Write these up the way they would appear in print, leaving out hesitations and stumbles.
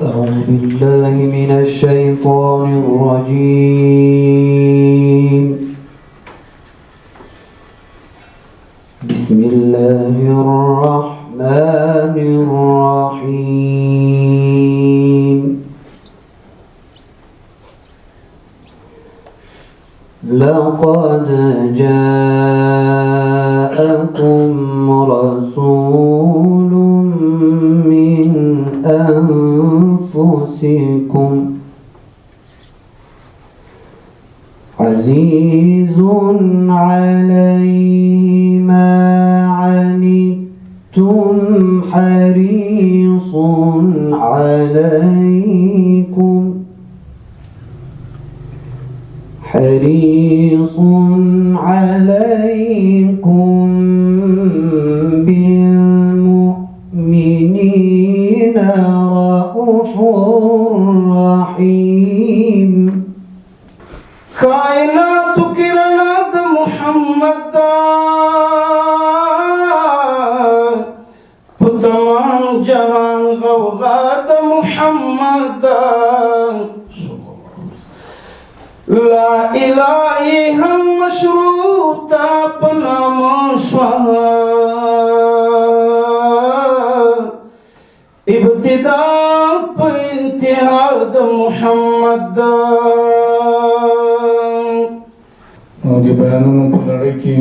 أعوذ بالله من الشيطان الرجيم. بسم الله الرحمن الرحيم. لقد جاءكم رسول من أنفسكم عزيز عليه ما عنتم حريص عليكم بالمؤمنين رؤوف رحيم. कायनात किरणात मुहम्मद तमाम जहान गौगात मुहम्मद ला इलाही हम मशरूत अपना मशवाह इब्तिदा पे इंतिहाद मुहम्मद د بیانونو په لړۍ کې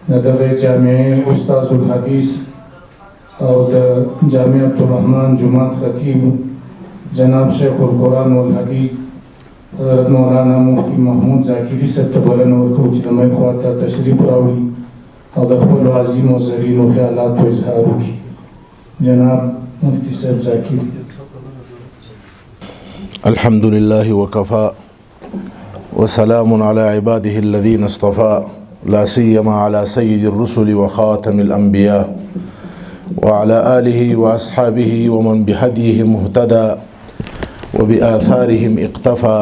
د دغه جامعې استاد الحدیث او د جامع عبدالرحمن جماعت خطیب جناب شیخ القرآن والحدیث حضرت مولانا مفتی محمود ذاکري صاحب ته بلنه ورکوو چې زموږ خواته تشریف راوړي او د خپلو عظیمو زرینو خیالاتو اظهار وکړي. جناب مفتی صاحب ذاکري. الحمد لله وكفى وسلام على عباده الذين اصطفى لا سيما على سيد الرسل وخاتم الأنبياء وعلى آله وأصحابه ومن بهديه مهتدى وبآثارهم اقتفى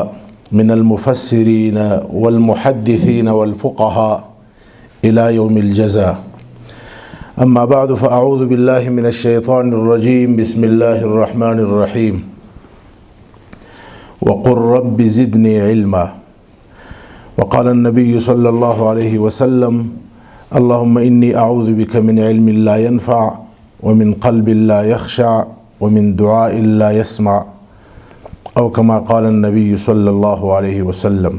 من المفسرين والمحدثين والفقهاء إلى يوم الجزاء. أما بعد فأعوذ بالله من الشيطان الرجيم. بسم الله الرحمن الرحيم. وقل رب زدني علما. وقال النبي صلى الله عليه وسلم اللهم إني أعوذ بك من علم لا ينفع ومن قلب لا يخشع ومن دعاء لا يسمع أو كما قال النبي صلى الله عليه وسلم.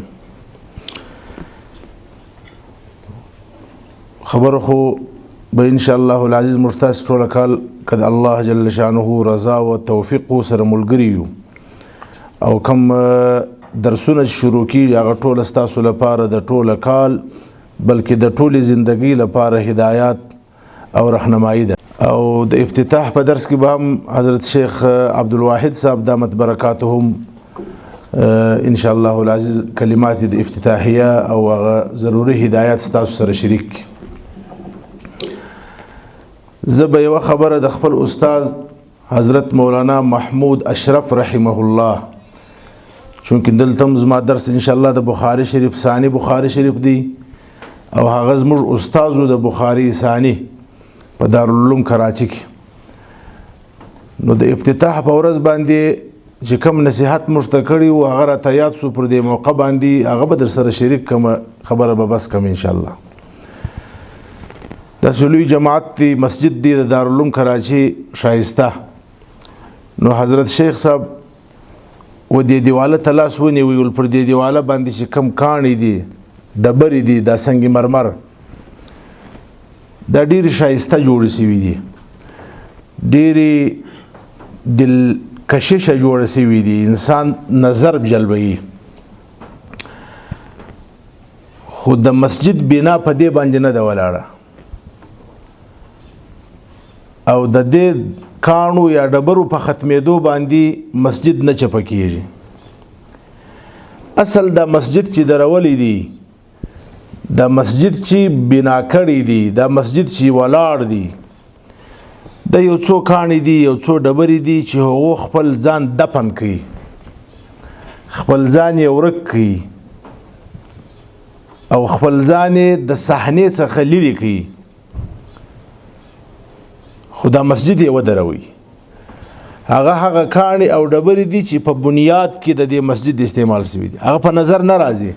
خبره بإن شاء الله العزيز مرتاز ټول کال قد الله جل شانه رضا و توفیق سره ملګریو او کم درسونه شروع کیږي هغه ټول ستاسو لپاره د ټوله کال بلکې د ټولې زندگی لپاره هدایات او رهنمایي ده. او د افتتاح په درس کې به هم حضرت شیخ عبدالواحد صاحب دامت برکاتهم ان شاء الله العزیز کلمات د افتتاحیه او هغه ضروري هدایات ستاسو سره شریک. زه به یوه خبره د خپل استاد حضرت مولانا محمود اشرف رحمه الله چونکه دلته زما درس ان شاء الله د بخاری شریف ثانی بخاری شریف دی او هغه زموږ استاد د بخاری ثانی په دارالعلوم کراچي کې نو د افتتاح په ورځ باندې چې کوم نصیحت مشته کړي او هغه راته یاد سو پر دې موقع باندې هغه به در سره شریک کوم خبره به بس کوم ان شاء الله. د سلوی جماعت دی مسجد دی د دارالعلوم کراچي شایسته نو حضرت شیخ صاحب و دې دیواله تلاس ونیول پر دې دیواله باندې چې کم کاڼي دي ډبرې دي دا سنگ مرمر دا ډېرې شایسته جوړې شوي دي ډېرې دل کششه جوړې شوي دي انسان نظر جلبوي خو د مسجد بنا په دې باندې نه ده ولاړه او د دې کانو یا ډبرو په ختمېدو باندې مسجد نه چپه کیږي. اصل دا مسجد چې درولې دي دا مسجد چې بنا کړی دي دا مسجد چې ولاړ دي د یو څو کانې دي یو څو ډبرې دي چې هغو خپل ځان دفن کوي خپل ځان یې ورک کوي او خپل ځان یې د صحنې څخه لرې کوي خو دا مسجد یې ودروي هغه کاڼي او ډبرې دي چې په بنیاد کې د دې مسجد استعمال شوي دي هغه په نظر نه راځي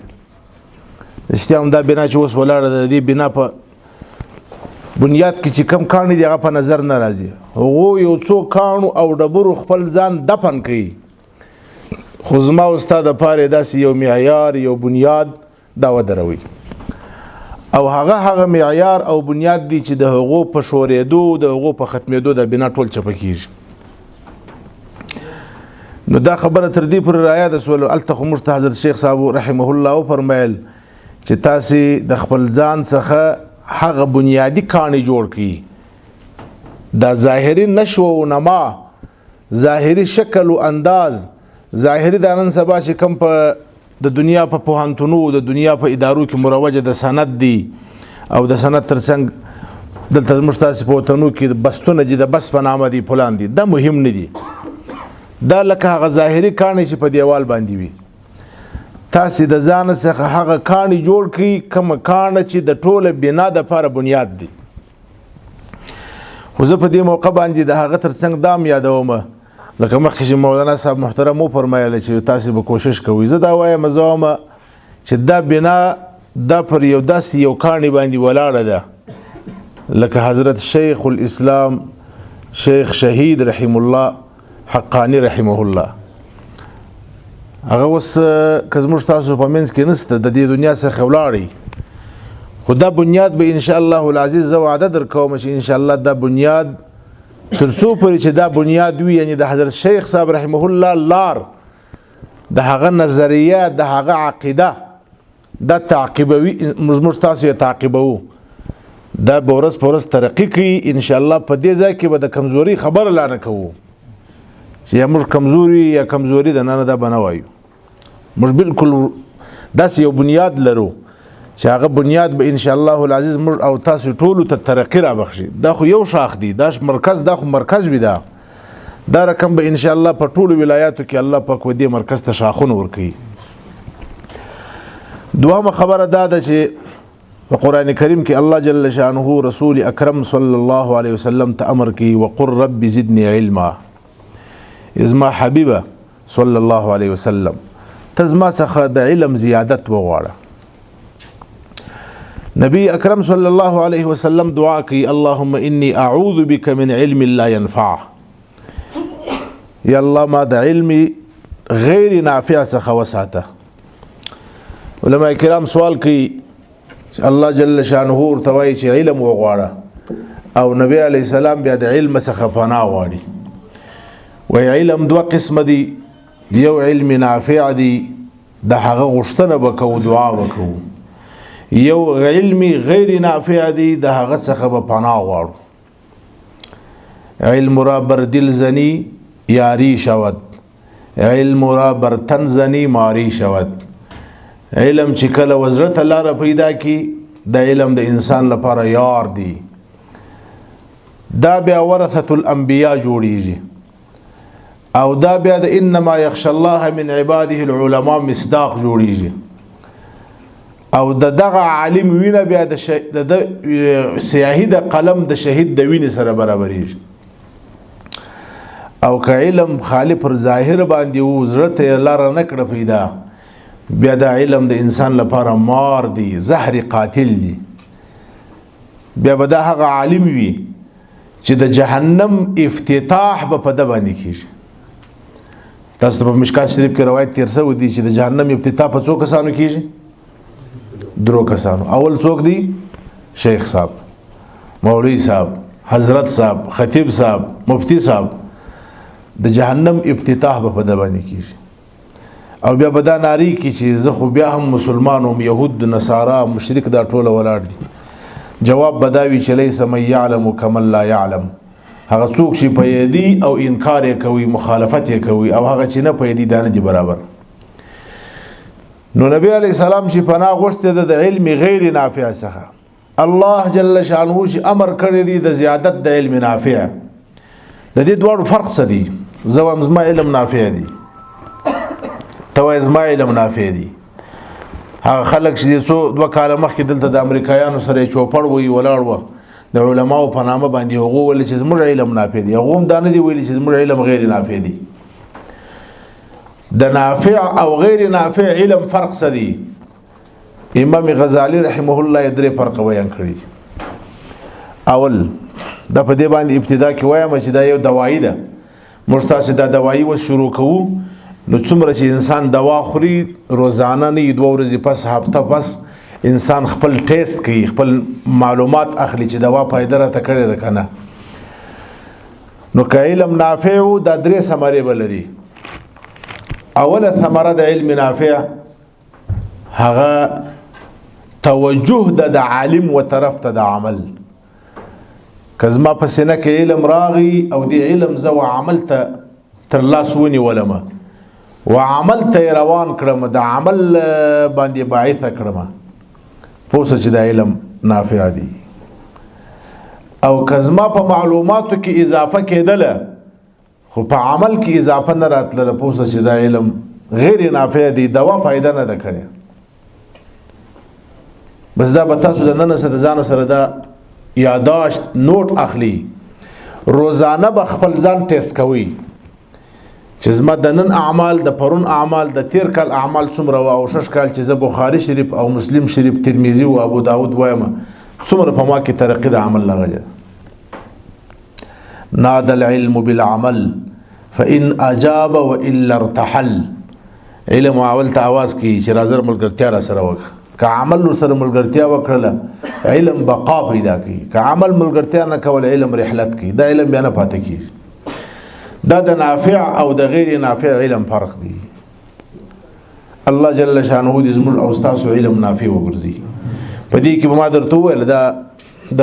رښتیا هم دا بنا چې اوس ولاړه د دې بنا په بنیاد کې چې کم کاڼي دي هغه په نظر نه راځي هغو یو څو کاڼو او ډبرو خپل ځان دفن کوي خو زما استاد دپاره داسې یو معیار یو بنیاد دا ودروي او هغه معیار او بنیاد دی چې د هغو په شورېدو د هغو په ختمېدو د بنا ټول چپه کېږي نو دا خبره تر دې پورې رایاده سوله هلته خو موږ ته حضرت شیخ صاحب رحمه الله وفرمیل چې تاسې د خپل ځان څخه هغه بنیادي کاڼي جوړ کړي دا ظاهري نشو و نما ظاهري شکل و انداز ظاهري دا نن سبا چې کوم په د دنیا په پوهنتونو د دنیا په ادارو کې مروجه د سند دی او د سند ترڅنګ دلته زموږ تاسې په وطنو کې بستونه دي د بس په نامه دي پلان دي دا مهم نه دي دا لکه هغه ظاهري کاڼي چې په دیوال باندې وي تاسې د ځان څخه هغه کاڼي جوړ کړي کومه کاڼه چې د ټوله بنا دپاره بنیاد دی خو زه په دې موقع باندې د هغه ترڅنګ دا هم یادوم لکه مخکې چې مولانا صاحب محترم وفرمایله چې تاسې به کوشش کوئ زه دا وایم زه وایم چې دا بنا دا پر یو داسې یو کاڼي باندې ولاړه ده لکه حضرت شیخ الاسلام شیخ شهید رحم الله حقانی رحمه الله هغه اوس که زموږ تاسو په منځ کې نسته د دې دنیا څخه ولاړئ خو دا بنیاد به انشاء الله العزیز زه وعده درکوم چې انشاء الله دا بنیاد تر څو پورې چې دا بنیاد وي یعنی د حضرت شیخ صاحب رحمه الله لار د هغه نظریه د هغه عقیده دا تعقیبوي موږ تاسو یې تعقیبوو دا به ورځ په ورځ ترقي کوي انشاء الله په دې ځای کې به د کمزوري خبره لا نه کوو چې یا موږ کمزوري یا کمزوري د نه دا به نه وایو موږ بالکل داسې یو بنیاد لرو چې هغه بنیاد به انشاء الله العزیز موږ او تاسو ټولو ته ترقي رابخشي دا خو یو شاخ دی دا مرکز دا خو مرکز وي دا رقم به انشاء الله په ټولو ولایاتو کې الله پاک و دې مرکز ته شاخونه ورکوي دوامه خبره دا ده چې په قرآن کریم کې الله جل شانه رسول اکرم صلی الله علیه وسلم ته امر کوي وقل رب زدنی علما ازما حبیبه صلی الله علیه وسلم ته زما څخه د علم زیادت وغواړه نبی اکرم صلی الله علیه وسلم دعا کوي اللهم انی اعوذ بک من علم لا ينفع یا الله ما د علم غیر نافع څخه وساته علماء کرام سوال کوي الله جل شانه ورته وایي چې علم وغواړه او نبی علیه السلام بیا د علم څخه پناه غواړي وی علم دوه قسمه دي یو علم نافع دی د هغه غوښتنه به کوو دعا به کوو یو علم غیر نافع دی د هغه څخه به پناه غواړو علم را بر دل زنی یاری شود علم را بر تن زنی ماری شود علم چې کله وزرت لاره پیدا کی د علم د انسان لپاره یار دی دا بیا ورثه الانبیاء جوړیږي او دا بیا د انما یخشى الله من عباده العلماء مصداق جوړیږي او دغه عالم وینه بیا د سیاهی د قلم د شهید د وینې سره برابرېږي او که علم خالی پر ظاهر باندې و زړه ته لاره نه کړه پیدا بیا دا علم د انسان لپاره مار دی زهر قاتل دی بیا به دا هغه عالم وي چې د جهنم افتتاح به په ده باندې کېږي تاسو ته په مشکات شریف کې روایت تیر شوی دی چې د جهنم افتتاح په څو کسانو کېږي درو کسانو اول څوک دی شیخ صاحب مولوی صاحب حضرت صاحب خطیب صاحب مفتی صاحب د جهنم افتتاح به په ده باندې کېږي او بیا به دا ناری کې چې زه خو بیا هم مسلمان وم یهود نصارا مشرک دا ټوله ولاړ دي جواب به دا وي چې لیس من یعلم کمن لا یعلم هغه څوک چې پوهېدي او انکار یې کوي مخالفت یې کوي او هغه چې نه پوهېدي دا نه دي برابر نو نبی علیه السلام چې پناه غوښتې ده د علم غیر نافع څخه الله جل شانه چې امر کړی دی د زیادت د علم نافع د دې دواړو فرق څه دی زه وایم زما علم نافع دی ته وایې زما علم نافع دی هغه خلک چې څو دوه کاله مخکې دلته د امریکایانو سره یې چوپړ وایي ولاړ وه د علماو په نامه باندې هغه ول چې زموږ علم نافع دی، هغه هم دا نه دی ویلي چې زموږ علم غیر نافع دی. د نافع او غیر نافع علم فرق څه دی؟ امام غزالی رحمه الله درې فرق بیان کړی. اول د په دې باندې ابتدا کې وایم چې دا یو دوايي ده، موږ تاسو دا دوايي و شروع کوو نو څومره چې انسان دوا خوري روزانه نه 2 ورځې پس هفته پس انسان خپل ټیسټ کوي، خپل معلومات اخلي چې دوا فائدہ راته کړې ده کنه. نو که علم نافع دا 3 ثمرې بلري. اوله ثمره د علم نافع هغه توجه د عالم و طرف ته د عمل. کزما په سینه کې علم راغی او دی علم زو عمل ته تر لاس ونیولم و عمل ته روان کړم، د عمل باندې باعث کړم، پوسه چې د علم نافع دی. او کزما په معلوماتو کې اضافه کېدله خو په عمل کې اضافه نه راتله، پوسه چې د علم غیر نافع دی، دوا فائدہ نه ده کړې. بس دا به تاسو د نن سره د ځان سره دا یاداشت نوٹ اخلي، روزانه به خپل ځان ټیسټ کوي چې زما د نن اعمال، د پرون اعمال، د تیر کال اعمال څومره او 6 کال چې زه بخاری شریف او مسلم شریف ترمذی او ابو داود وایم څومره په ما کې ترقی د عمل لغه. ناد العلم بالعمل فإن أجاب وإلا ارتحل. علم اول ته आवाज کوي چې راځر ملګرتیا را سره وکړه. که عمل سره ملګرتیا وکړه علم بقا پیدا کوي، که عمل ملګرتیا نه کول علم رحلت کوي، دا علم بیا نه پاتې کیږي. دا د نافع او د غیر نافع علم فرق دی. الله جل شانه دې زموږ او تاسو علم نافع وګرځي. په دې کې ما درته وویل دا د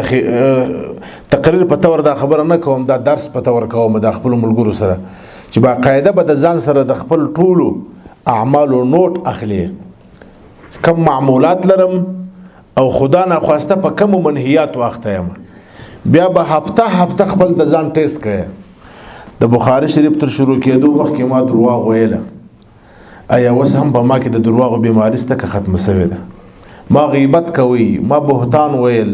تقریر په تور دا خبره نه کوم، دا درس په تور کوم د خپل ملګرو سره چې باقاعده به د ځان سره د خپل ټولو اعمالو نوٹ اخلي، کم معمولات لرم او خدا نه خواسته په کم منهیات واخته یم، بیا به هفته خپل د ځان ټیسټ کوي. د بخاری شریف تر شروع کېدو مخکې ما درواغ ویله، آیا اوس هم په ما کې د درواغو بیماری سته که ختمه شوې ده؟ ما غیبت کوي، ما بهتان ویل،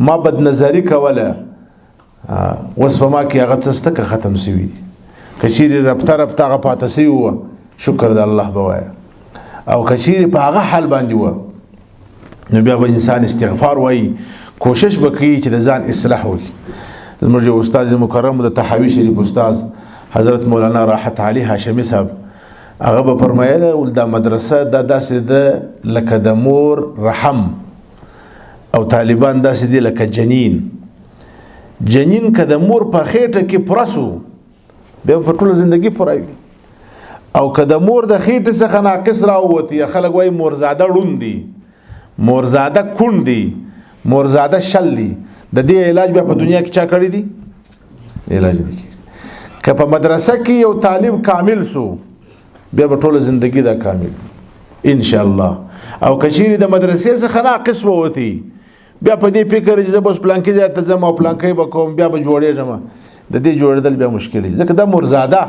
ما بدنظری کوله، اوس په ما کې هغه څه سته که ختم شوي دي؟ که چیرې ربطه هغه پاته شوي وه شکر د الله به وایه، او که چیرې په هغه حال باندې وه نو بیا به انسان استغفار وایي، کوشش به کوي چې د ځان اصلاح وکړي. زموږ یو استاد مکرم د تحاوی شریف استاد حضرت مولانا راحت علي هاشمي صاحب هغه به فرمایله دا مدرسه دا داسې ده لکه د مور رحم، او طالبان داسې دي لکه جنین که د مور په خېټه کې پرسو بیا په ټوله زندگی پوروي، او که د مور د خېټې څخه ناقص راووتی خلک وایي مورزاده ړوند دي، مورزاده کونډ دي، مورزاده شل دي. د دې علاج بیا په دنیا کې چا کړی دی؟ علاج دی. که په مدرسه کې یو طالب کامل سو بیا به ټوله زندگی دا کامل ان شاء الله. او که چیرې د مدرسې څخه ناقص ووتی بیا په دې فکر چې زه بس پلانکي ځای ته ځم او پلانکي به کوم بیا به جوړېږم، د دې جوړېدل بیا مشکل دی، ځکه دا مورزاده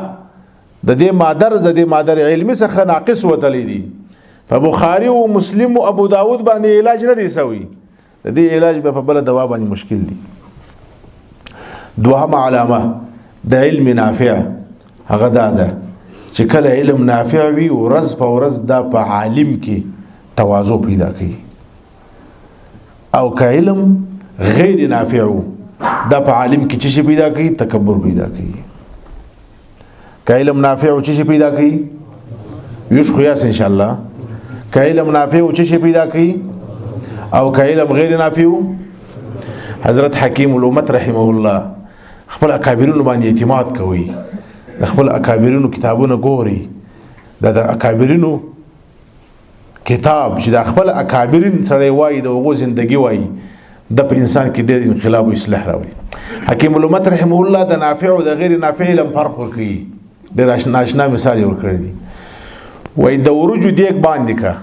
د دې مادر علمي څخه ناقص وتلی دي. په بخاری او مسلم او ابو داود باندې علاج نه دی سوی، د دې علاج به په بل دوا باندې مشکل دي. دوهم علامه د علم نافع هغه دا ده چې کله علم نافع وي ورځ په ورځ دا په عالم کې تواضع پیدا کوي، او که علم غیر نافع دا په عالم کې څه پیدا کوي؟ تکبر پیدا کوي. که علم نافع څه پیدا کوي؟ یوش خیاس ان شاء الله. که علم نافع څه پیدا کوي؟ او که علم غیر نافع حضرت حکیم الامت رحمه الله خپل اکابرینو باندې اعتماد کوي، خپل اکابرینو کتابونه ګوري، د اکابرینو کتاب چې د خپل اکابرین سره وایي د هغو زندگی وایي د په انسان کې ډېر انقلاب او اصلاح راوړي. حکیم الامت رحمه الله د نافع او د غیر نافع علم فرق ورکوي، ډېر آشنا مثال یې ورکړی دی. وایي د ورجو دیګ باندې کا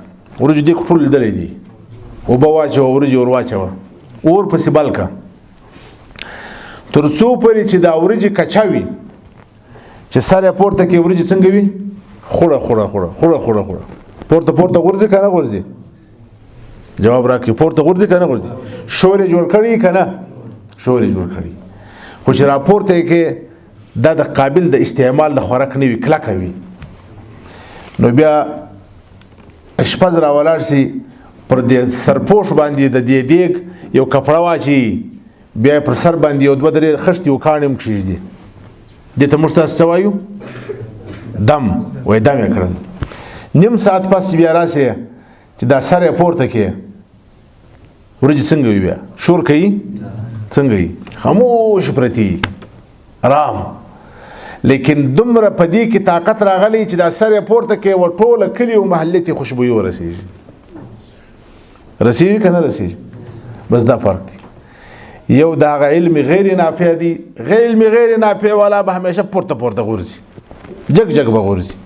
ورجو دیګ ټول لیدلی دي، اوبه واچوه ورجې ور واچوه اور پسې بل کا تر څو پورې چې دا ورجې کچا وي چې سر یې پورته کې ورجې څنګه وي؟ خوړه پورته غورځي که نه غورځي؟ جواب راکړي. پورته غورځي که نه غورځي؟ شور یې جوړ کړی که نه؟ شور جوړ کړي خو چې راپورته کې دا د قابل د استعمال د خوراک نه وي کلکه وي نو بیا شپږ راولاړ شي پر دې سرپوش باندې د دې دیګ یو کپړه واچي بیا پر سر باندې یو دوه درې خښتې وکاڼې کښېږدي دې ته موږ تاسو څه وایو دم وایي دم یې کړل نیم ساعت پس بیا راسې چې دا سر یې پورته کې ورجې څنګه وي بیا شور کوي څنګه وي خاموش پرتي آرام لیکن دومره په دې کې طاقت راغلی چې دا سر یې پورته کې و ټوله کلي او محلې ته خوشبويي ورسېږي رسېږي که نه رسېږي بس دا فرق دی یو د هغه علم غیر نافع دی علم غیر نافع والا به همیشه پورته پورته غورځي جګ جګ به غورځي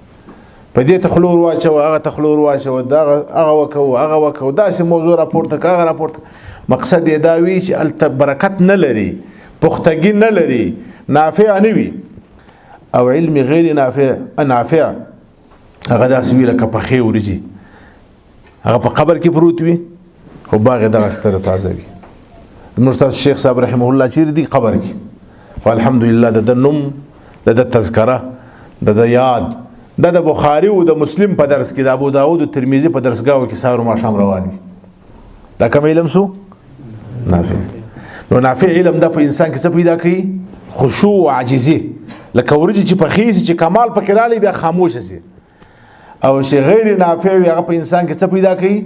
په دې ته خلور واچوه هغه ته خلور واچوه هغه وکوه هغه وکوه داسې موضوع راپورته که هغه راپورته مقصد یې دا وي چې هلته برکت نه لري پختګي نه لري نافع نه وي او علم غیر نافع هغه داسې وي لکه پخې ورځي هغه په قبر کې پروت وي خو باغ یې دغه ستره تازه وي زموږ تاسو شیخ صاحب رحمه الله چیرې دي قبر کې خو الحمدلله د ده نوم د ده تذکره د ده یاد د بخاري او د مسلم په درس کې د ابو داود او ترمذي په درسګاو کې سهار او ماښام روان وي دا کوم علم سو نافع نو نافع علم د په انسان کې څه پیدا کوي خشوع او عاجزي لکه ورجې چې پخې چې کمال پکې رالی بیا خاموش شي او شی غیر نافع هغه په انسان کې څه پیدا کوي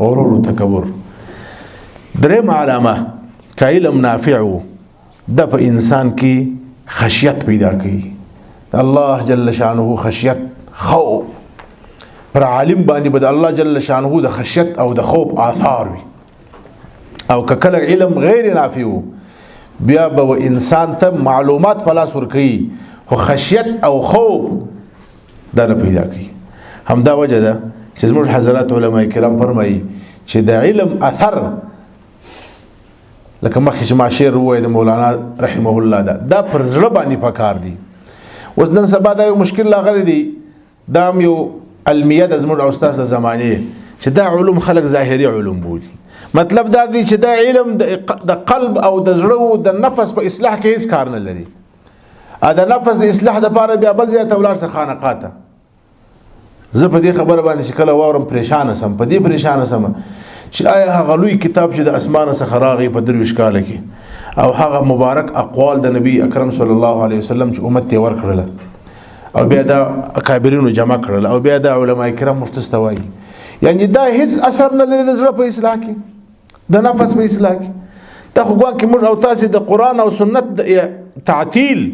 غرور او تکبر درېم علامه که علم نافع د په انسان کې خشیت پیدا کوي الله جل شانه خشیت خوف پر عالم باندې بد الله جل شانه د خشیت او د خوف آثار وي او که کله علم غیر نافع بیا به انسان ته معلومات په لاس ورکوي خو خشیت او خوف دا نه پیدا کوي همدا وجه ده چې زموږ حضرات علما کرام فرمایي چې د علم اثر لکه مخکې چې ما شعر ووایي د مولانا رحمه الله دا پر زړه باندې پکار دي اوس نن سبا دا یو مشکل راغلی دی دا هم یو علمیه د زموږ او ستاسو د زمانې چې دا علوم خلک ظاهري علوم بولي مطلب دا دی چې دا علم د قلب او د زړه او د نفس په اصلاح کې هیڅ کار نه لري دا نفس د اصلاح دپاره بیا بل ځای ته ولاړ سه خانقاه ته زه په دې خبره باندې چې کله واورم پریشانه سم په دې پریشانه سم چې آیا هغه لوی کتاب چې د اسمانه څخه راغی په 23 کاله کې او هغه مبارک اقوال د نبی اکرم صلی الله علیه وسلم چې امت ته ورکړل او بیا دا اکابرینو جمع کړل او بیا د علما کرام مستوي یعنی دا هیڅ اثر نه لري د زړه په اصلاح کې د نفس په اصلاح کې دا خو ګوان کې موږ او تاسو د قران او سنت تعطیل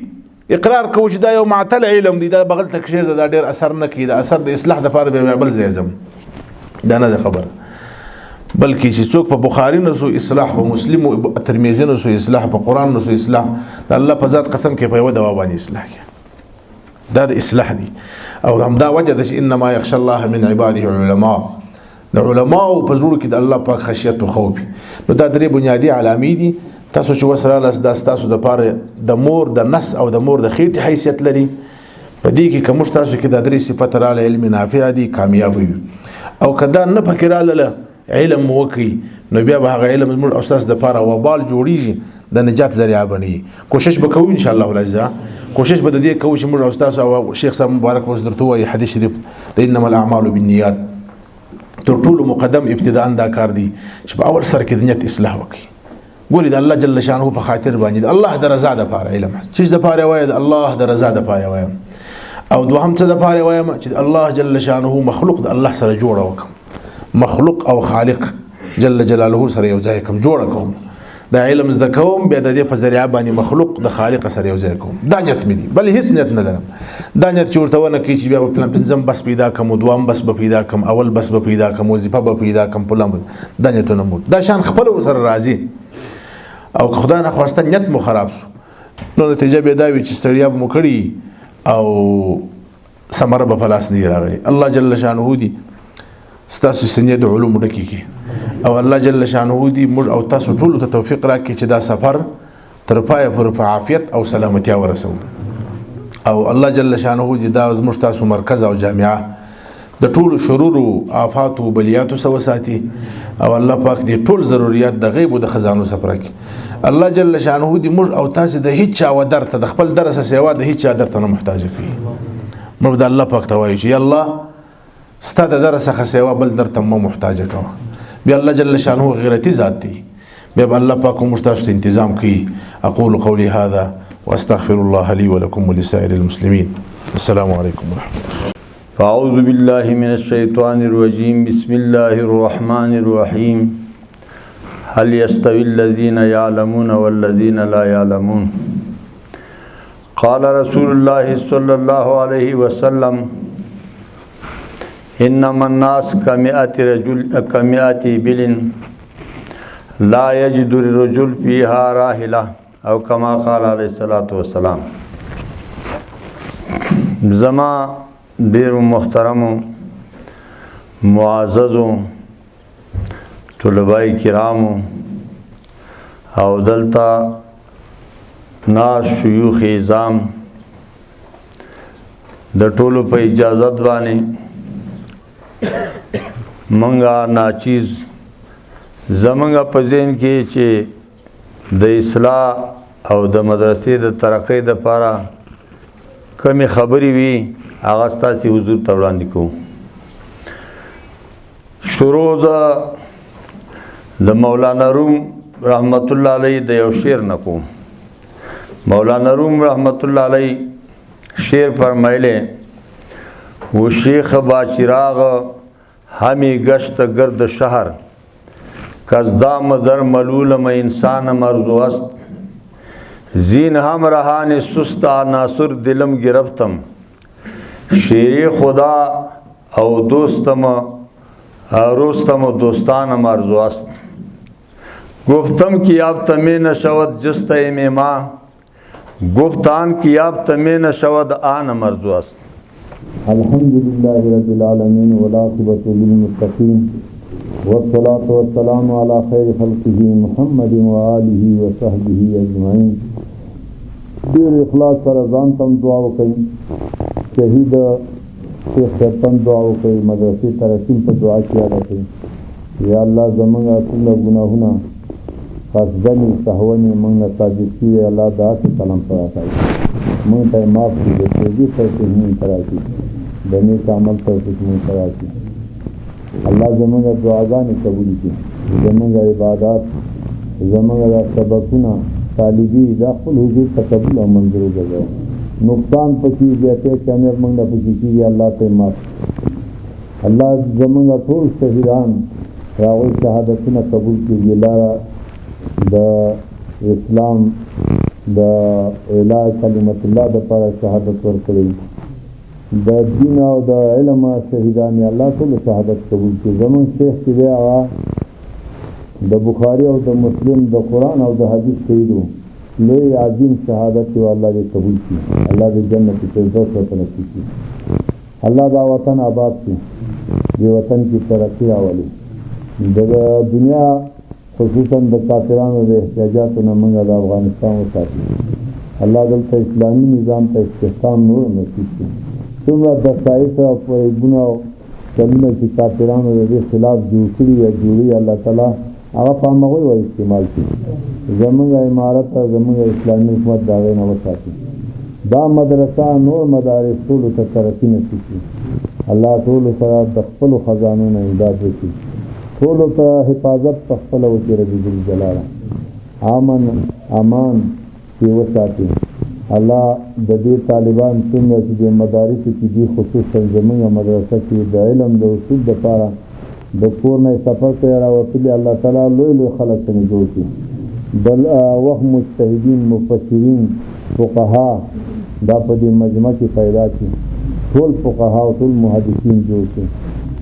اقرار کوو چې دا یو معتل علم دی دا بغل تکشیر دا ډیر اثر نه کوي دا اثر د اصلاح د لپاره به بل ځای زم دا نه خبر بلکې چې څوک په بخاری نو سو اصلاح په مسلم او ترمذی نو سو اصلاح په قران نو سو اصلاح د الله په ذات قسم کې په یو دوا باندې اصلاح کې دا د اصلاح دي او همدا وجه د انما يخشى الله من عباده العلماء د علماء په زړه کې د الله پاک خشیت او خوف نو دا درې بنیادی علامې دي تاسو چې وسره لاس د تاسو د پاره د مور د نس او د مور د خېټې حیثیت لري په دې کې کوم تاسو کې د درې صفات را علم نافع دي کامیاب وي او کدا نه فکر لاله علم وکي نو بیا به هغه علم زموږ استاد د پاره وبال جوړیږي د نجات ذریعہ بني کوشش وکوي ان شاء الله ولازم کوشش به دې کوي چې موږ استاد او شیخ صاحب مبارک اوس درته وایي حدیث شریف د انما الاعمال بالنیات تر ټولو مقدم ابتداء دا کار دی چې په اول سر کې د نیت اصلاح وکړي ګوري د الله جل شانه په خاطر باندې د الله د رضا د پاره علم چې د پاره وایي د الله د رضا د پاره وایي او دوهم څه د پاره وایي چې الله جل شانه مخلوق د الله سره جوړ وکم مخلوق او خالق جل جلاله سره یو ځای کوم جوړ کوم دا علم زده کوم بیا د دې په ذریعہ باندې مخلوق د خالق سره یو ځای کوم دا نیت مې دي بل هیڅ نیت نه لرم دا نیت چې ورته ونه کوي چې بیا په پنځم بس پیدا کوم دوام بس به پیدا کوم اول بس به پیدا کوم وظیفه به پیدا کوم پلان دا نیتونه مو دا شان خپل سره راضي او خدای نه خواسته نیت مو خراب شو نو نتیجه به دا وي چې ستړیا مو کړی او ثمره به فلاس نه راغلی الله جل شانه دی ستاسو سنې د علوم ډکی کی او الله جل شانه دی موږ او تاسو ټول ته توفیق راکړي چې دا سفر تر پای پر عافیت او سلامتی ورسو او الله جل شانه دی دا زموږ تاسو مرکز او جامعه د ټول شرور او آفات او بلیات سو ساتي او الله پاک دې ټول ضرورت د غیب او د خزانو سفر کوي الله جل شانه دې موږ او تاسو د هیڅ چا ودر ته د خپل درس سیوا د هیڅ چا درته نه محتاج کړي موږ د الله پاک ته وایو چې الله ستاسو د درس څخه سیوا بل درته مو محتاج کوه بیا الله جل شانه غیرتی ذات دی بیا الله پاک موږ تاسو ته تنظیم کړي اقول قولي هذا واستغفر الله لي ولكم ولسائر المسلمين السلام عليكم ورحمة الله أعوذ بالله من الشيطان الرجيم بسم الله الرحمن الرحيم هل يستوي الذين يعلمون والذين لا يعلمون قال رسول الله صلى الله عليه وسلم إنما الناس كمئة إبل لا يجد الرجل فيها راحلة أو كما قال عليه الصلاة والسلام زما ډیر محترم معزز طلباء کرام او دلتا ناس شيوخ اعظام د ټولو په اجازت باندې منګه ناچیز زمنګه په ذهن کې چې د اصلاح او د مدرسې د ترقۍ لپاره کمی خبرې وي هغه ستاسو حضور ته وړاندې کوم شروع د مولانا روم رحمت الله علیه د یو شعر نه کوم مولانا روم رحمت الله علیه شعر فرمایله و شیخ با چراغ همی گشت گرد شهر کزدام در ملولم انسان مرزو است زین هم رهان سست ناصر دلم گرفتم شیر خدا او دوستم روستم و دوستان مرزو است گفتم که یاب تمی نشود جست ما گفتان که یاب تمی نشود آن مرزو است الحمد لله رب العالمين والعاقبة للمتقين والصلاة والسلام على خير خلقه محمد وآله وصحبه أجمعين دیر اخلاص سره ځان تم دعا وکړئ شهید شیخ خیرتن دعا وکړئ مدرسې ترقیم په دعا کې یاد کړئ یا الله زموږ ټول ګناهونه قصدنې سهونې موږ نه صادق کړي الله داسې کلام پر راکړي موږ ته معاف کړي د توبې توفیق موږ ته راکړي د نیک عمل توفیق موږ ته راکړي الله زموږ دعاګانې قبول کړي زموږ عبادات زموږ سبقونه طالبی دا خپل حضور ته قبول او منظور وګرځوي نقصان پکې زیاته کمر موږ نه پکې کیږي الله ته معاف الله زموږ ټول شهیدان راوي شهادتونه قبول کړي الله د اسلام د اعلی کلمت الله د پر شهادت ورکړي د دین او د علم شهیدان الله ټول شهادت قبول کړي زموږ شیخ چې د بخاری او د مسلم د قرآن او د حدیث شهیدو لوی عظیم شهادت او الله دې قبول کړي الله دې جنت الفردوس ورته نصیب کړي الله دا وطن آباد کړي دې وطن کې ترقی راولي د دنیا خصوصا د کافرانو د احتیاجاتو نه موږ د افغانستان وساتي الله دلته اسلامي نظام ته استحکام نور نصیب کړي څومره د سایت او فریبونه کلمه چې کافرانو د خلاف جوړ کړي یا جوړي الله تعالی هغه په هغه وایي استعمال کړي زموږ امارت زموږ اسلامي حکومت دا نه وساتي دا مدرسه نور مدارس ټول ته ترقی نصیب کړي الله ټول سره د خپل خزانو نه امداد وکړي ټول ته حفاظت په خپل وکړي رب جلاله امان چې وساتي الله د دې طالبان څنګه چې د مدارس کې دي خصوصا زموږ مدرسه کې د علم د اصول لپاره د کور نه سفر ته راوتلي الله تعالی لوی خلک ته جوړ کړي بل وهم مجتهدین مفسرین فقها دا په دې مجمع کې پیدا کړي ټول فقها او ټول محدثین جوړ کړي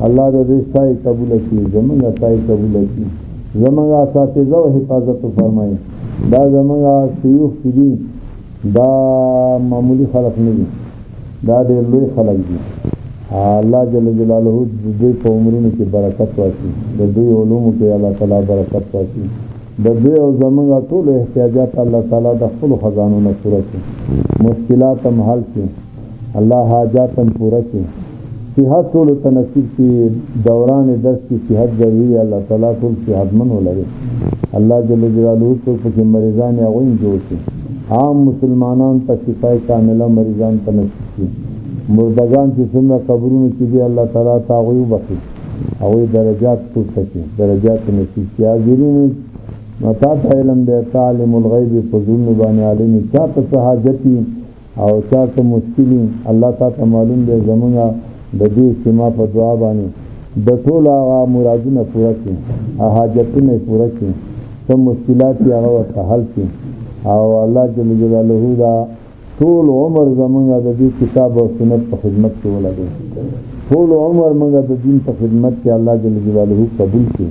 الله دې ستای قبول کړي زموږ ستای قبول کړي زموږ اساتذه او حفاظت فرمایي دا زموږ شيوخ دي دا معمولی خلق نه دي دا ډېر لوی خلق دي الله جل جلاله دې په عمرونو کې برکت واچي د دوی علومو کې الله تعالی برکت واچي د دوی او زموږ ټول احتیاجات الله تعالی د خپل خزانو نه پوره کړي مشکلات هم حل کړي الله حاجات هم پوره کړي صحت ټول ته نصیب کړي دوران درس کې صحت ضروري الله تعالی ټول صحتمن ولري الله جل جلاله څوک پکې مریضان یا غوین جوړ کړي عام مسلمانان ته شفای کامله مریضان ته نصیب کړي مردگان چې څومره قبرونو کې دي الله تعالی تاغوی وبخي هغوی درجات پورته کړي درجات نصیب کړي حاضرین متا ته علم دی تعلم الغیب فضلن باندې عالم چاته څه حاجت او چاته مشکل الله تعالی معلوم دی زمونږه د دې اجتماع په دعا باندې د ټول هغه مرادونه پوره کړي حاجتونه پوره کړي څه مشکلات یې هغه ورته حل کړي او الله جل جلاله دا ټول عمر زمونږه د دې کتاب او سنت په خدمت کې ولګي ټول عمر موږ د دین په خدمت کې الله جل جلاله قبول کړي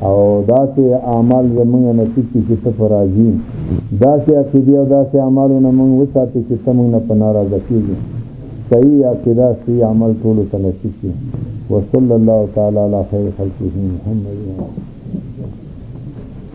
او داسې اعمال زمونږ نصیب کړي چې ته په راضي داسې عقیدې او داسې اعمالونه موږ وساتو چې ته موږ نه په ناراضه کېږي صحیح عقیده صحیح عمل ټولو ته نصیب کړي وصلی الله تعالی علی خیر خلقه محمد